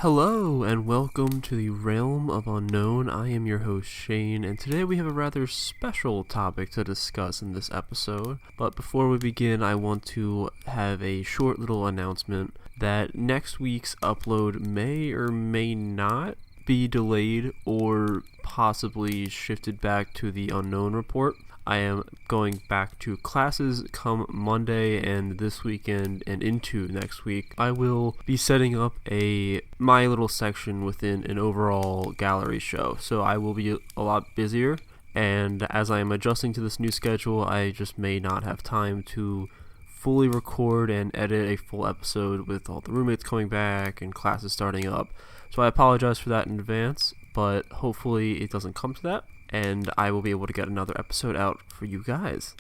Hello and welcome to the Realm of Unknown. I am your host Shane, and today we have a rather special topic to discuss in this episode. But before we begin, I want to have a short little announcement that next week's upload may or may not be delayed or possibly shifted back to the Unknown Report. I am going back to classes come Monday and this weekend and into next week. I will be setting up my little section within an overall gallery show, so I will be a lot busier, and as I am adjusting to this new schedule, I just may not have time to fully record and edit a full episode with all the roommates coming back and classes starting up. So I apologize for that in advance, but hopefully it doesn't come to that, and I will be able to get another episode out for you guys.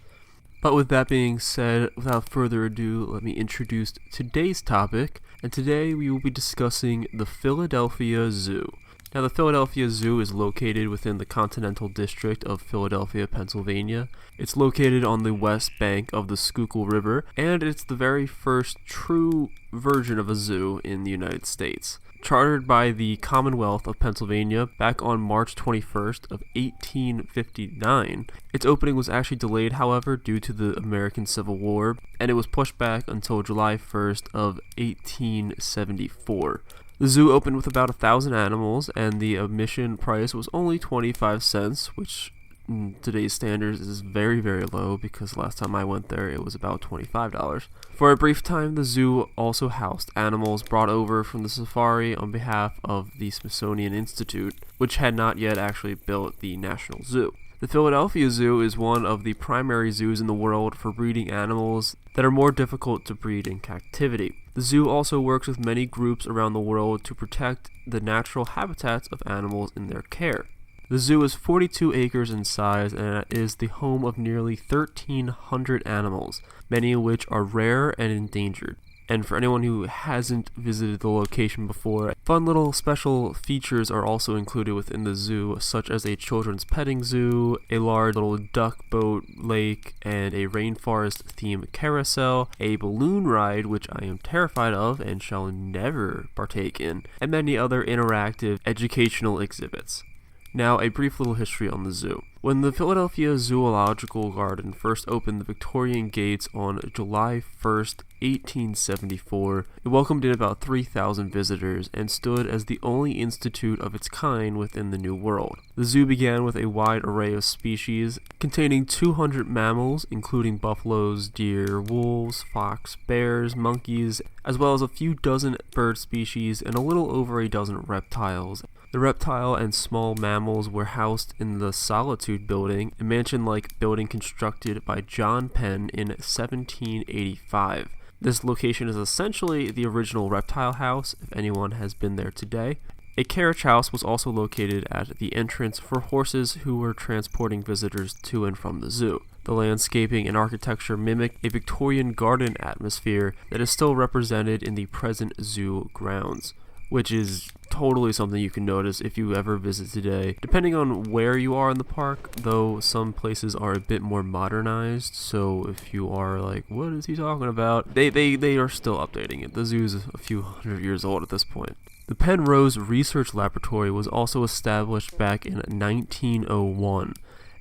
But with that being said, without further ado, let me introduce today's topic, and today we will be discussing the Philadelphia Zoo. Now, the Philadelphia Zoo is located within the Continental District of Philadelphia, Pennsylvania. It's located on the west bank of the Schuylkill River, and it's the very first true version of a zoo in the United States. Chartered by the Commonwealth of Pennsylvania back on March 21st of 1859. Its opening was actually delayed, however, due to the American Civil War, and it was pushed back until July 1st of 1874. The zoo opened with about 1,000 animals, and the admission price was only 25 cents, which in today's standards is very, very low, because last time I went there it was about $25. For a brief time, the zoo also housed animals brought over from the safari on behalf of the Smithsonian Institute, which had not yet actually built the National Zoo. The Philadelphia Zoo is one of the primary zoos in the world for breeding animals that are more difficult to breed in captivity. The zoo also works with many groups around the world to protect the natural habitats of animals in their care. The zoo is 42 acres in size and is the home of nearly 1,300 animals, many of which are rare and endangered. And for anyone who hasn't visited the location before, fun little special features are also included within the zoo, such as a children's petting zoo, a large little duck boat lake, and a rainforest-themed carousel, a balloon ride, which I am terrified of and shall never partake in, and many other interactive educational exhibits. Now, a brief little history on the zoo. When the Philadelphia Zoological Garden first opened the Victorian gates on July 1st, 1874, it welcomed in about 3,000 visitors and stood as the only institute of its kind within the New World. The zoo began with a wide array of species, containing 200 mammals, including buffaloes, deer, wolves, fox, bears, monkeys, as well as a few dozen bird species and a little over a dozen reptiles. The reptile and small mammals were housed in the Solitude Building, a mansion-like building constructed by John Penn in 1785. This location is essentially the original reptile house, if anyone has been there today. A carriage house was also located at the entrance for horses who were transporting visitors to and from the zoo. The landscaping and architecture mimic a Victorian garden atmosphere that is still represented in the present zoo grounds, which is totally something you can notice if you ever visit today. Depending on where you are in the park, though some places are a bit more modernized, so if you are like, what is he talking about? They are still updating it. The zoo is a few hundred years old at this point. The Penrose Research Laboratory was also established back in 1901.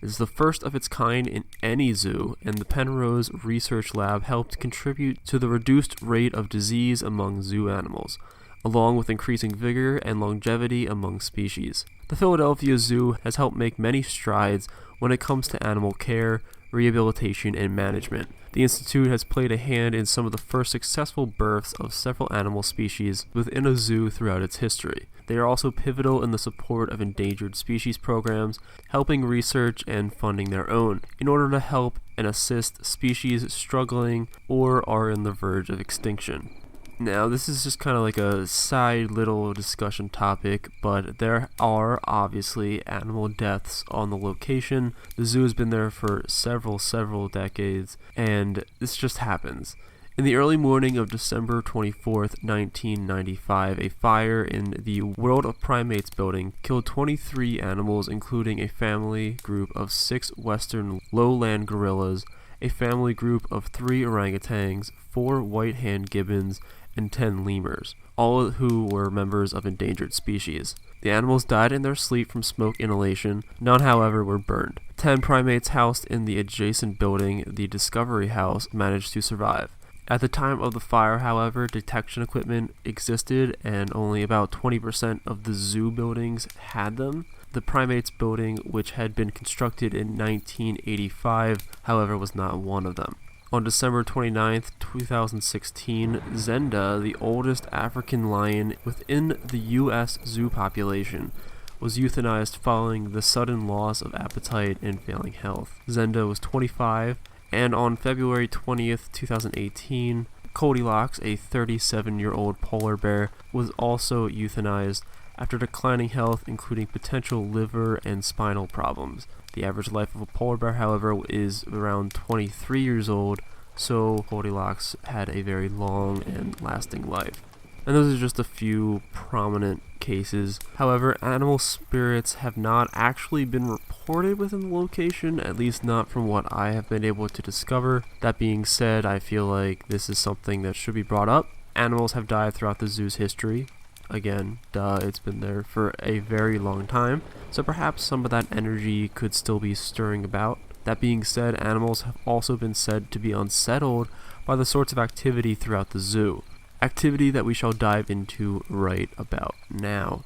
It is the first of its kind in any zoo, and the Penrose Research Lab helped contribute to the reduced rate of disease among zoo animals, along with increasing vigor and longevity among species. The Philadelphia Zoo has helped make many strides when it comes to animal care, rehabilitation, and management. The Institute has played a hand in some of the first successful births of several animal species within a zoo throughout its history. They are also pivotal in the support of endangered species programs, helping research and funding their own, in order to help and assist species struggling or are on the verge of extinction. Now, this is just kind of like a side little discussion topic, but there are obviously animal deaths on the location. The zoo has been there for several decades, and this just happens. In the early morning of December 24th, 1995, a fire in the World of Primates building killed 23 animals, including a family group of 6 western lowland gorillas, a family group of 3 orangutans, 4 white-hand gibbons, and 10 lemurs, all who were members of endangered species. The animals died in their sleep from smoke inhalation. None, however, were burned. 10 primates housed in the adjacent building, the Discovery House, managed to survive. At the time of the fire, however, detection equipment existed and only about 20% of the zoo buildings had them. The primates building, which had been constructed in 1985, however, was not one of them. On December 29, 2016, Zenda, the oldest African lion within the U.S. zoo population, was euthanized following the sudden loss of appetite and failing health. Zenda was 25, and on February 20th, 2018, Goldilocks, a 37-year-old polar bear, was also euthanized after declining health, including potential liver and spinal problems. The average life of a polar bear, however, is around 23 years old, so Goldilocks had a very long and lasting life. And those are just a few prominent cases. However, animal spirits have not actually been reported within the location, at least not from what I have been able to discover. That being said, I feel like this is something that should be brought up. Animals have died throughout the zoo's history. Again, it's been there for a very long time, so perhaps some of that energy could still be stirring about. That being said, animals have also been said to be unsettled by the sorts of activity throughout the zoo. Activity that we shall dive into right about now.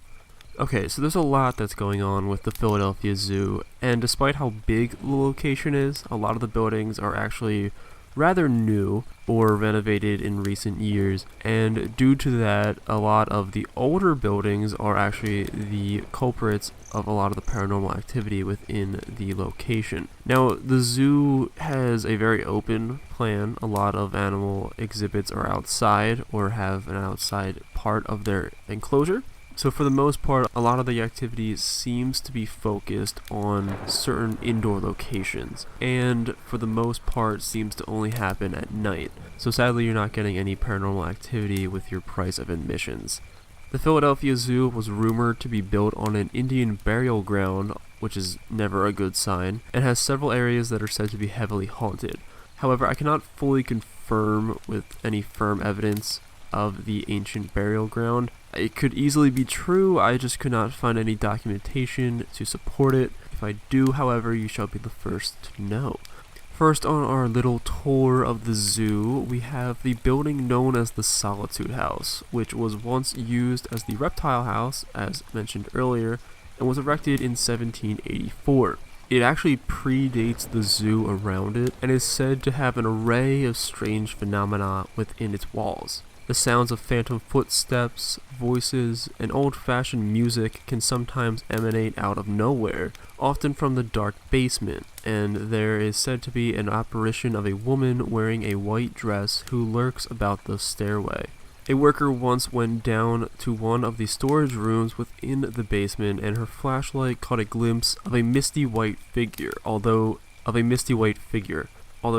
Okay, so there's a lot that's going on with the Philadelphia Zoo, and despite how big the location is, a lot of the buildings are actually rather new or renovated in recent years, and due to that, a lot of the older buildings are actually the culprits of a lot of the paranormal activity within the location. Now, the zoo has a very open plan. A lot of animal exhibits are outside or have an outside part of their enclosure. So for the most part, a lot of the activity seems to be focused on certain indoor locations, and for the most part seems to only happen at night. So sadly, you're not getting any paranormal activity with your price of admissions. The Philadelphia Zoo was rumored to be built on an Indian burial ground, which is never a good sign, and has several areas that are said to be heavily haunted. However, I cannot fully confirm with any firm evidence of the ancient burial ground. It could easily be true, I just could not find any documentation to support it. If I do, however, you shall be the first to know. First, on our little tour of the zoo, we have the building known as the Solitude House, which was once used as the Reptile House, as mentioned earlier, and was erected in 1784. It actually predates the zoo around it, and is said to have an array of strange phenomena within its walls. The sounds of phantom footsteps, voices, and old-fashioned music can sometimes emanate out of nowhere, often from the dark basement, and there is said to be an apparition of a woman wearing a white dress who lurks about the stairway. A worker once went down to one of the storage rooms within the basement, and her flashlight caught a glimpse of a misty white figure, although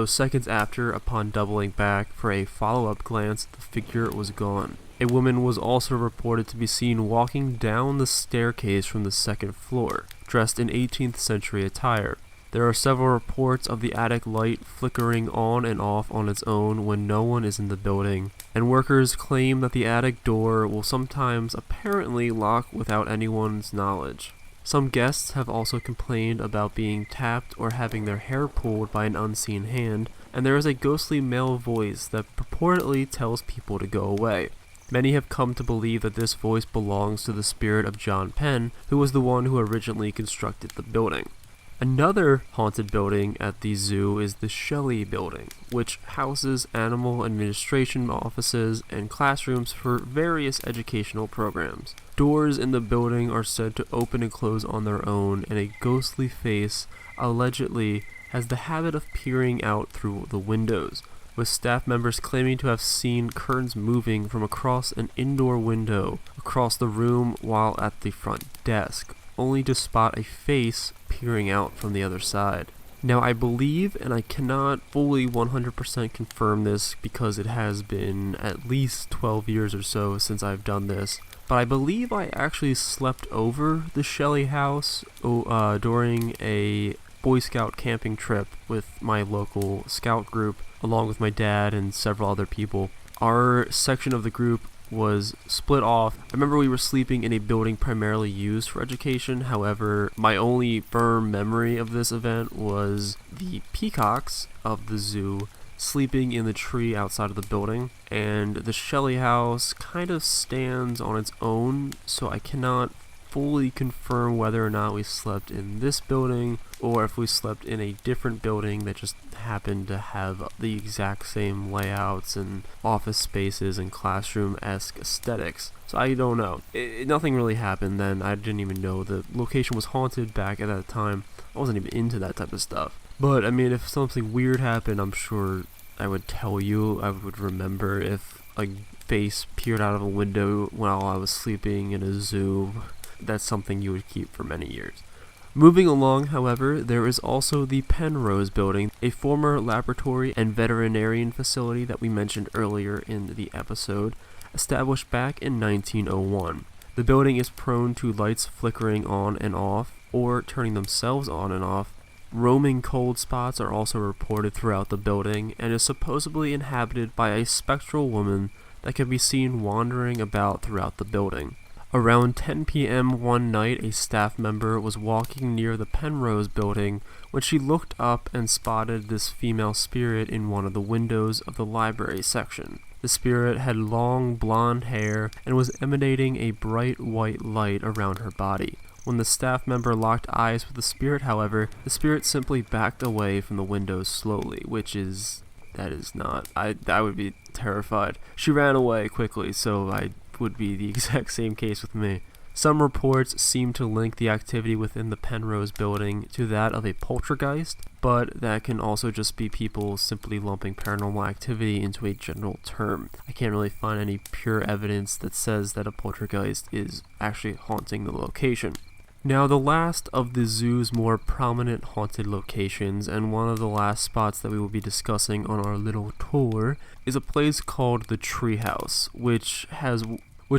seconds after, upon doubling back for a follow-up glance, the figure was gone. A woman was also reported to be seen walking down the staircase from the second floor, dressed in 18th century attire. There are several reports of the attic light flickering on and off on its own when no one is in the building, and workers claim that the attic door will sometimes apparently lock without anyone's knowledge. Some guests have also complained about being tapped or having their hair pulled by an unseen hand, and there is a ghostly male voice that purportedly tells people to go away. Many have come to believe that this voice belongs to the spirit of John Penn, who was the one who originally constructed the building. Another haunted building at the zoo is the Shelley Building, which houses animal administration offices and classrooms for various educational programs. Doors in the building are said to open and close on their own, and a ghostly face allegedly has the habit of peering out through the windows, with staff members claiming to have seen curtains moving from across an indoor window across the room while at the front desk, only to spot a face peering out from the other side. Now, I believe, and I cannot fully 100% confirm this because it has been at least 12 years or so since I've done this, but I believe I actually slept over the Shelley house during a Boy Scout camping trip with my local scout group, along with my dad and several other people. our section of the group was split off. I remember we were sleeping in a building primarily used for education. However, my only firm memory of this event was the peacocks of the zoo sleeping in the tree outside of the building, and the Shelley house kind of stands on its own, so I cannot fully confirm whether or not we slept in this building or if we slept in a different building that just happened to have the exact same layouts and office spaces and classroom-esque aesthetics. So I don't know. Nothing really happened then. I didn't even know the location was haunted back at that time. I wasn't even into that type of stuff. But I mean, if something weird happened, I'm sure I would tell you. I would remember if a face peered out of a window while I was sleeping in a zoo. That's something you would keep for many years. Moving along, however, there is also the Penrose building, a former laboratory and veterinarian facility that we mentioned earlier in the episode, established back in 1901. The building is prone to lights flickering on and off, or turning themselves on and off. Roaming cold spots are also reported throughout the building, and is supposedly inhabited by a spectral woman that can be seen wandering about throughout the building. Around 10 p.m. one night, a staff member was walking near the Penrose building when she looked up and spotted this female spirit in one of the windows of the library section. The spirit had long blonde hair and was emanating a bright white light around her body. When the staff member locked eyes with the spirit, however, the spirit simply backed away from the windows slowly, that is not, I would be terrified. She ran away quickly, so I would be the exact same case with me. Some reports seem to link the activity within the Penrose building to that of a poltergeist, but that can also just be people simply lumping paranormal activity into a general term. I can't really find any pure evidence that says that a poltergeist is actually haunting the location. Now, the last of the zoo's more prominent haunted locations, and one of the last spots that we will be discussing on our little tour, is a place called the Treehouse, which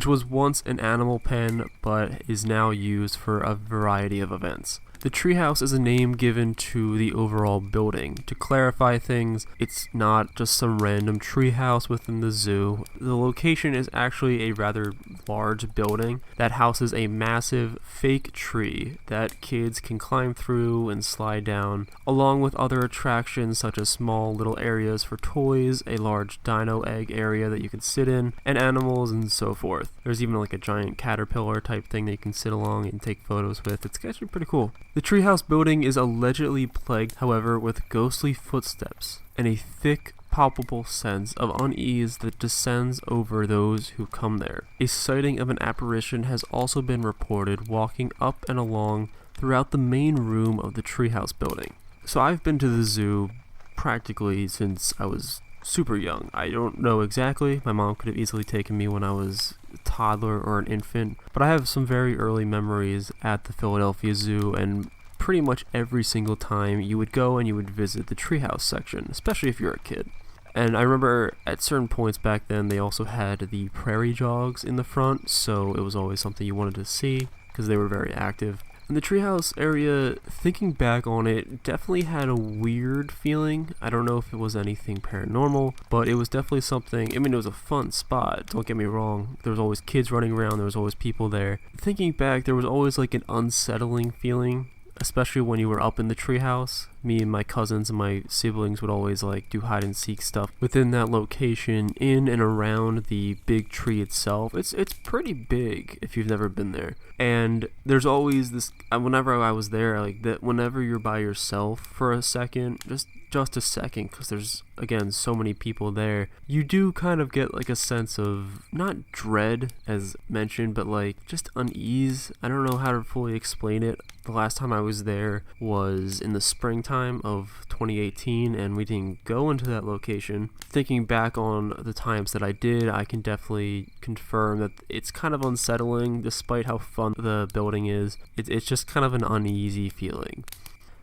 was once an animal pen but is now used for a variety of events. The Treehouse is a name given to the overall building. To clarify things, it's not just some random treehouse within the zoo. The location is actually a rather large building that houses a massive fake tree that kids can climb through and slide down, along with other attractions such as small little areas for toys, a large dino egg area that you can sit in, and animals and so forth. There's even like a giant caterpillar type thing that you can sit along and take photos with. It's actually pretty cool. The treehouse building is allegedly plagued, however, with ghostly footsteps and a thick, palpable sense of unease that descends over those who come there. A sighting of an apparition has also been reported walking up and along throughout the main room of the treehouse building. So I've been to the zoo practically since I was super young. I don't know exactly. My mom could have easily taken me when I was a toddler or an infant, but I have some very early memories at the Philadelphia Zoo, and pretty much every single time you would go and you would visit the treehouse section, especially if you're a kid. And I remember at certain points back then they also had the prairie dogs in the front, so it was always something you wanted to see because they were very active. And the treehouse area, thinking back on it, definitely had a weird feeling. I don't know if it was anything paranormal, but it was definitely something. I mean, it was a fun spot, don't get me wrong. There was always kids running around, there was always people there. Thinking back, there was always like an unsettling feeling, especially when you were up in the treehouse. Me and my cousins and my siblings would always like do hide and seek stuff within that location, in and around the big tree itself. It's pretty big if you've never been there. And there's always this, whenever I was there, like that, whenever you're by yourself for a second, just a second, because there's again so many people there, you do kind of get like a sense of not dread as mentioned, but like just unease. I don't know how to fully explain it. The last time I was there was in the springtime of 2018, and we didn't go into that location. Thinking back on the times that I did, I can definitely confirm that it's kind of unsettling despite how fun the building is. It's just kind of an uneasy feeling.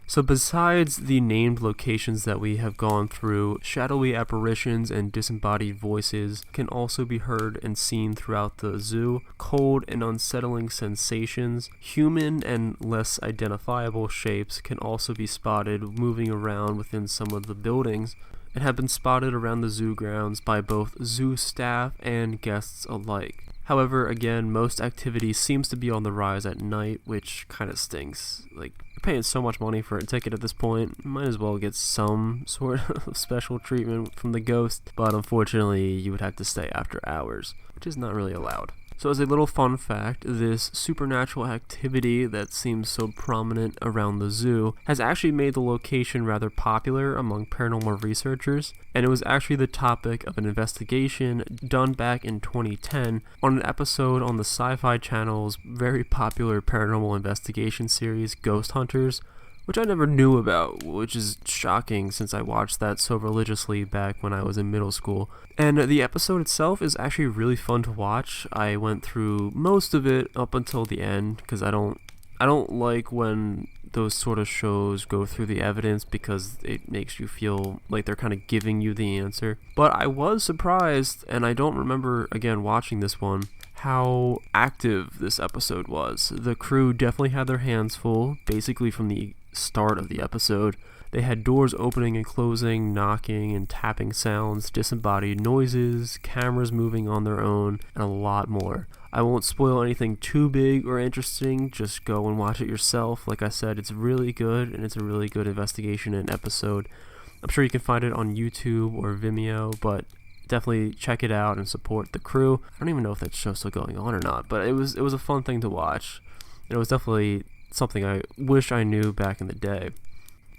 So besides the named locations that we have gone through, shadowy apparitions and disembodied voices can also be heard and seen throughout the zoo. Cold and unsettling sensations, human and less identifiable shapes can also be spotted moving around within some of the buildings. and have been spotted around the zoo grounds by both zoo staff and guests alike. However, again, most activity seems to be on the rise at night, which kind of stinks. Like, you're paying so much money for a ticket at this point, might as well get some sort of special treatment from the ghost, but unfortunately you would have to stay after hours, which is not really allowed. So as a little fun fact, this supernatural activity that seems so prominent around the zoo has actually made the location rather popular among paranormal researchers, and it was actually the topic of an investigation done back in 2010 on an episode on the Sci-Fi Channel's very popular paranormal investigation series, Ghost Hunters, which I never knew about, which is shocking since I watched that so religiously back when I was in middle school. And the episode itself is actually really fun to watch. I went through most of it up until the end because I don't like when those sort of shows go through the evidence because it makes you feel like they're kind of giving you the answer. But I was surprised, and I don't remember again watching this one, how active this episode was. The crew definitely had their hands full, basically from the start of the episode. They had doors opening and closing, knocking and tapping sounds, disembodied noises, cameras moving on their own, and a lot more. I won't spoil anything too big or interesting, just go and watch it yourself. Like I said, it's really good, and it's a really good investigation and episode. I'm sure you can find it on YouTube or Vimeo, but definitely check it out and support the crew. I don't even know if that show's still going on or not, but it was a fun thing to watch. And it was definitely something I wish I knew back in the day.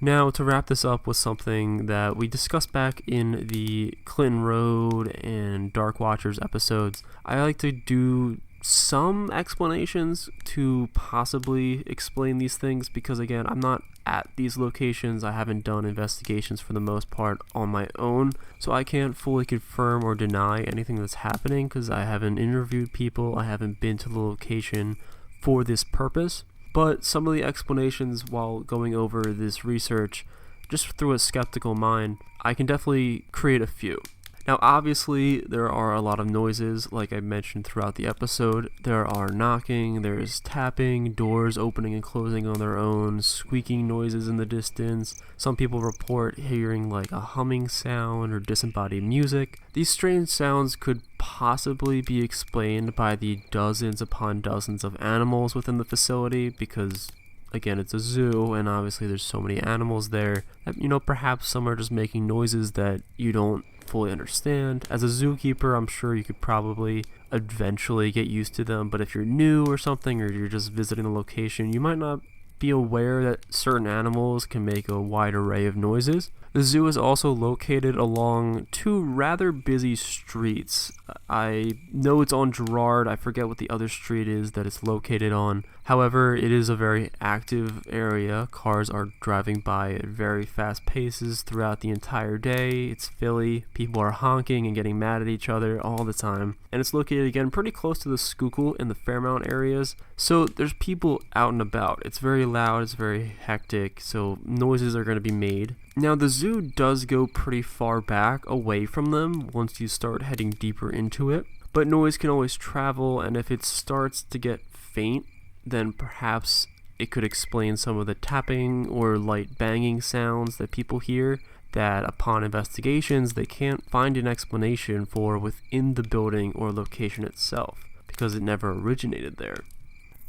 Now, to wrap this up with something that we discussed back in the Clinton Road and Dark Watchers episodes, I like to do some explanations to possibly explain these things because, again, I'm not at these locations. I haven't done investigations for the most part on my own, so I can't fully confirm or deny anything that's happening because I haven't interviewed people, I haven't been to the location for this purpose. But some of the explanations while going over this research, just through a skeptical mind, I can definitely create a few. Now, obviously, there are a lot of noises, like I mentioned throughout the episode. There are knocking, there's tapping, doors opening and closing on their own, squeaking noises in the distance. Some people report hearing like a humming sound or disembodied music. These strange sounds could possibly be explained by the dozens upon dozens of animals within the facility because, again, it's a zoo and obviously there's so many animals there that, perhaps some are just making noises that you don't fully understand. As a zookeeper, I'm sure you could probably eventually get used to them, but if you're new or something, or you're just visiting the location, you might not be aware that certain animals can make a wide array of noises. The zoo is also located along two rather busy streets. I know it's on Girard. I forget what the other street is that it's located on. However, it is a very active area. Cars are driving by at very fast paces throughout the entire day. It's Philly. People are honking and getting mad at each other all the time. And it's located, again, pretty close to the Schuylkill and the Fairmount areas. So there's people out and about. It's very loud. It's very hectic. So noises are going to be made. Now, the zoo does go pretty far back away from them once you start heading deeper into it, but noise can always travel, and if it starts to get faint, then perhaps it could explain some of the tapping or light banging sounds that people hear that upon investigations they can't find an explanation for within the building or location itself because it never originated there.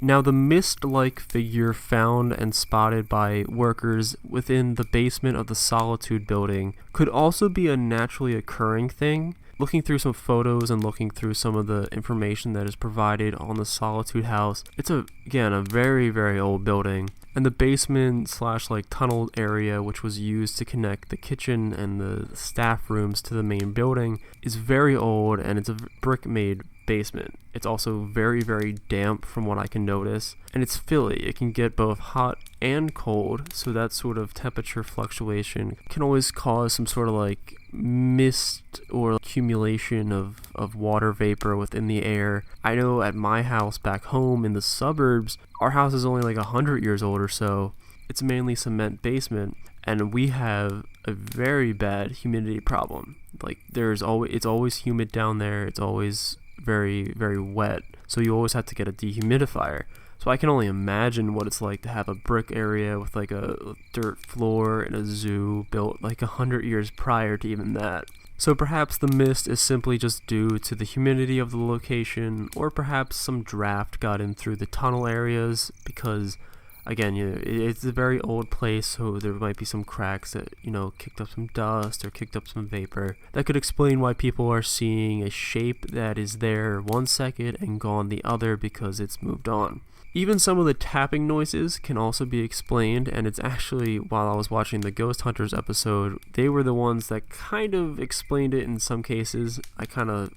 Now, the mist-like figure found and spotted by workers within the basement of the Solitude building could also be a naturally occurring thing. Looking through some photos and looking through some of the information that is provided on the Solitude house, it's a very, very old building. And the basement / tunnel area, which was used to connect the kitchen and the staff rooms to the main building, is very old, and it's a brick-made basement. It's also very, very damp from what I can notice, and it's Philly. It can get both hot and cold, so that sort of temperature fluctuation can always cause some sort of mist or accumulation of water vapor within the air. I know at my house back home in the suburbs, our house is only 100 years old or so. It's mainly cement basement, and we have a very bad humidity problem. It's always humid down there. It's always very, very wet, so you always have to get a dehumidifier. So I can only imagine what it's like to have a brick area with like a dirt floor in a zoo built like 100 years prior to even that. So perhaps the mist is simply just due to the humidity of the location, or perhaps some draft got in through the tunnel areas because, again, it's a very old place, so there might be some cracks that, kicked up some dust or kicked up some vapor. That could explain why people are seeing a shape that is there one second and gone the other because it's moved on. Even some of the tapping noises can also be explained, and it's actually, while I was watching the Ghost Hunters episode, they were the ones that kind of explained it in some cases. I kind of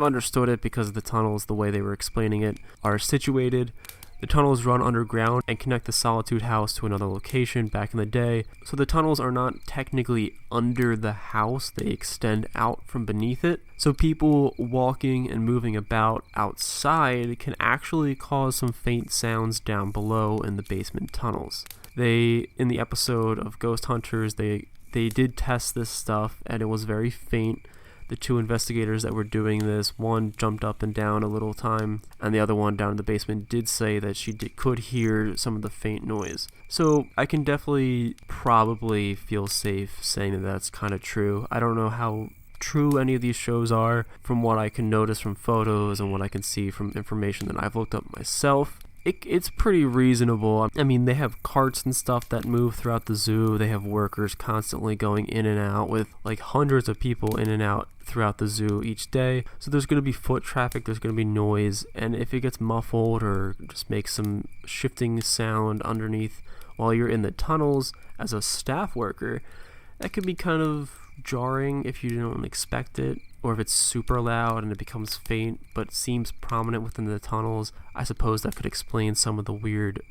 understood it because the tunnels, the way they were explaining it, are situated. The tunnels run underground and connect the Solitude House to another location back in the day, so the tunnels are not technically under the house, they extend out from beneath it. So people walking and moving about outside can actually cause some faint sounds down below in the basement tunnels. In the episode of Ghost Hunters, they did test this stuff, and it was very faint. The two investigators that were doing this, one jumped up and down a little time, and the other one down in the basement did say that she could hear some of the faint noise. So I can definitely probably feel safe saying that that's kind of true. I don't know how true any of these shows are from what I can notice from photos and what I can see from information that I've looked up myself. It's pretty reasonable. I mean, they have carts and stuff that move throughout the zoo. They have workers constantly going in and out with like hundreds of people in and out throughout the zoo each day. So there's going to be foot traffic, there's going to be noise, and if it gets muffled or just makes some shifting sound underneath while you're in the tunnels as a staff worker, that could be kind of jarring if you don't expect it, or if it's super loud and it becomes faint but seems prominent within the tunnels. I suppose that could explain some of the weird,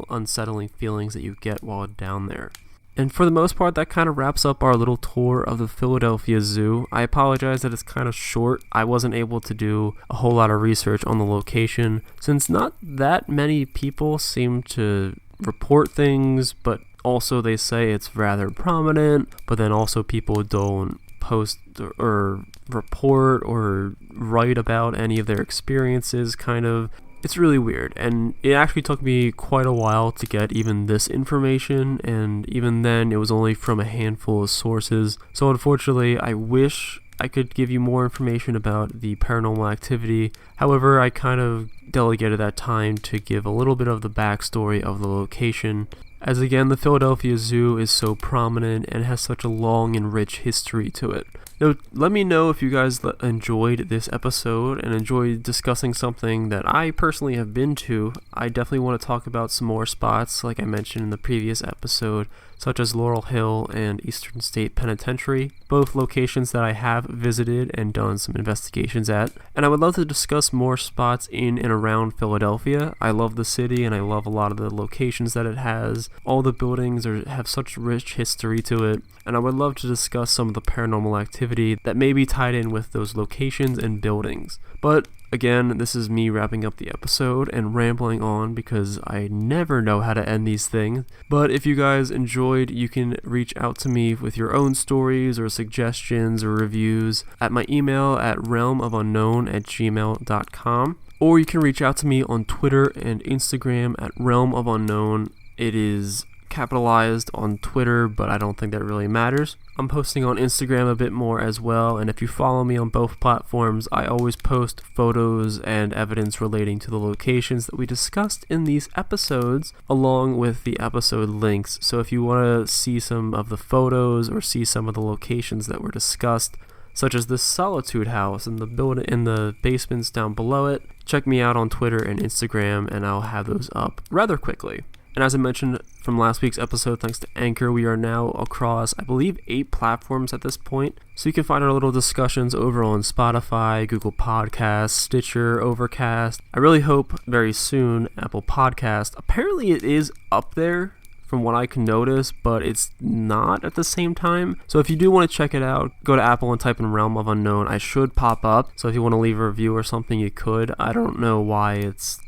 unsettling feelings that you get while down there. And for the most part, that kind of wraps up our little tour of the Philadelphia Zoo. I apologize that it's kind of short. I wasn't able to do a whole lot of research on the location, since not that many people seem to report things, but also they say it's rather prominent, but then also people don't post or report or write about any of their experiences, kind of. It's really weird, and it actually took me quite a while to get even this information, and even then it was only from a handful of sources. So unfortunately, I wish I could give you more information about the paranormal activity. However, I kind of delegated that time to give a little bit of the backstory of the location, as again, the Philadelphia Zoo is so prominent and has such a long and rich history to it. Now, let me know if you guys enjoyed this episode and enjoyed discussing something that I personally have been to. I definitely want to talk about some more spots, like I mentioned in the previous episode, such as Laurel Hill and Eastern State Penitentiary, both locations that I have visited and done some investigations at. And I would love to discuss more spots in and around Philadelphia. I love the city, and I love a lot of the locations that it has. All the buildings have such rich history to it, and I would love to discuss some of the paranormal activity that may be tied in with those locations and buildings. But again, this is me wrapping up the episode and rambling on because I never know how to end these things. But if you guys enjoyed, you can reach out to me with your own stories or suggestions or reviews at my email at realmofunknown@gmail.com. Or you can reach out to me on Twitter and Instagram at realmofunknown. It is capitalized on Twitter, but I don't think that really matters. I'm posting on Instagram a bit more as well, and if you follow me on both platforms, I always post photos and evidence relating to the locations that we discussed in these episodes, along with the episode links. So if you want to see some of the photos or see some of the locations that were discussed, such as the Solitude House and the building in the basements down below it, check me out on Twitter and Instagram, and I'll have those up rather quickly. And as I mentioned from last week's episode, thanks to Anchor, we are now across, I believe, 8 platforms at this point. So you can find our little discussions over on Spotify, Google Podcasts, Stitcher, Overcast. I really hope very soon Apple Podcast. Apparently it is up there from what I can notice, but it's not at the same time. So if you do want to check it out, go to Apple and type in Realm of Unknown. I should pop up. So if you want to leave a review or something, you could. I don't know why it's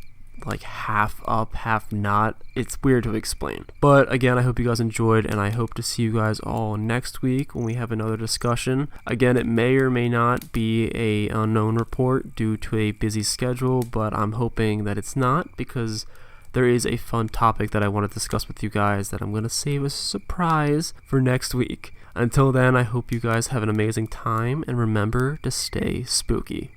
like half up, half not. It's weird to explain. But again, I hope you guys enjoyed, and I hope to see you guys all next week when we have another discussion. Again, it may or may not be a unknown report due to a busy schedule, but I'm hoping that it's not, because there is a fun topic that I want to discuss with you guys that I'm going to save as a surprise for next week. Until then, I hope you guys have an amazing time, and remember to stay spooky.